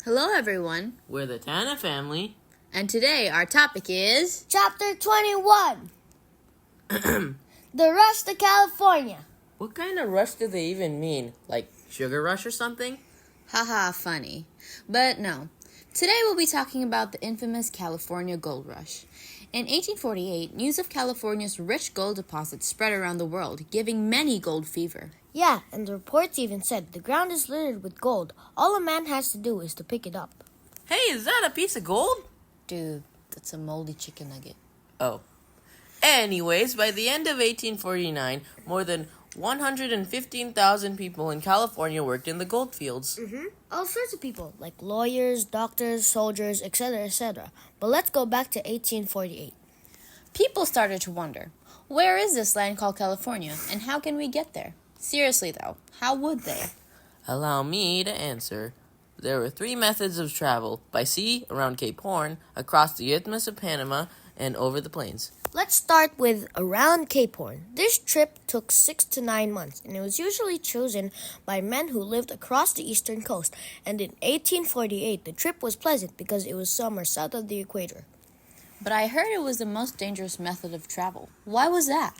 Hello, everyone. We're the Tana family. And today our topic is... Chapter 21. The Rush to California. What kind of rush do they even mean? Like sugar rush or something? Haha, funny. But no. Today we'll be talking about the infamous California Gold Rush. In 1848, news of California's rich gold deposits spread around the world, giving many gold fever. Yeah, and the reports even said the ground is littered with gold. All a man has to do is to pick it up. Hey, is that a piece of gold? Dude, that's a moldy chicken nugget. Oh. Anyways, by the end of 1849, more than 115,000 people in California worked in the gold fields. All sorts of people, like lawyers, doctors, soldiers, etc., etc. But let's go back to 1848. People started to wonder, where is this land called California, and how can we get there? Seriously, though, how would they? Allow me to answer. There were 3 methods of travel: by sea, around Cape Horn, across the Isthmus of Panama, and over the plains. Let's start with around Cape Horn. This trip took 6 to 9 months, and it was usually chosen by men who lived across the eastern coast. And in 1848, the trip was pleasant because it was summer south of the equator. But I heard it was the most dangerous method of travel. Why was that?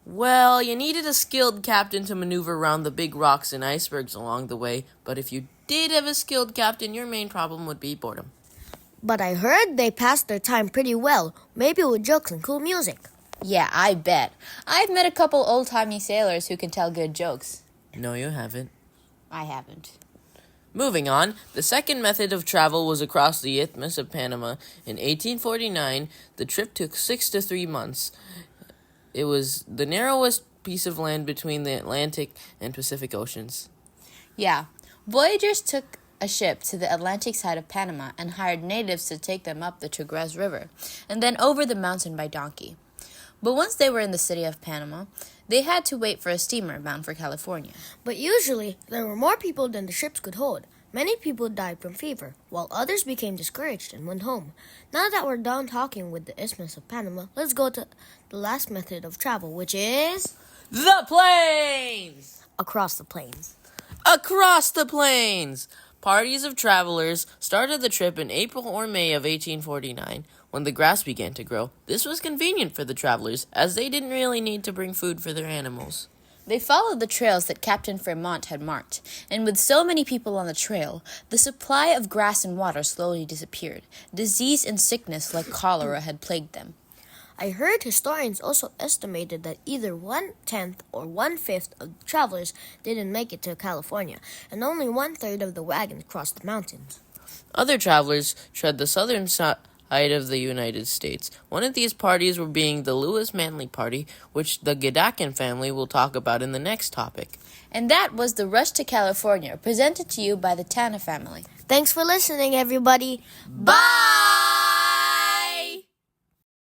Well, you needed a skilled captain to maneuver around the big rocks and icebergs along the way, but if you did have a skilled captain, your main problem would be boredom. But I heard they passed their time pretty well, maybe with jokes and cool music. Yeah, I bet. I've met a couple old-timey sailors who can tell good jokes. No, you haven't. I haven't. Moving on, the second method of travel was across the Isthmus of Panama. In 1849, the trip took 6 to 3 months. It was the narrowest piece of land between the Atlantic and Pacific Oceans. Yeah, voyagers took a ship to the Atlantic side of Panama and hired natives to take them up the Chagres River and then over the mountain by donkey. But once they were in the city of Panama, they had to wait for a steamer bound for California. But usually, there were more people than the ships could hold. Many people died from fever, while others became discouraged and went home. Now that we're done talking with the Isthmus of Panama, let's go to the last method of travel, which is... The plains! across the plains. Across the plains! Parties of travelers started the trip in April or May of 1849, when the grass began to grow. This was convenient for the travelers, as they didn't really need to bring food for their animals. They followed the trails that Captain Fremont had marked, and with so many people on the trail, the supply of grass and water slowly disappeared. Disease and sickness like cholera had plagued them. I heard historians also estimated that either 1/10 or 1/5 of the travelers didn't make it to California, and only 1/3 of the wagons crossed the mountains. Other travelers tread the southern side of the United States. One of these parties were being the Lewis Manley Party, which the Gadakin family will talk about in the next topic. And that was the Rush to California, presented to you by the Tana family. Thanks for listening, everybody. Bye!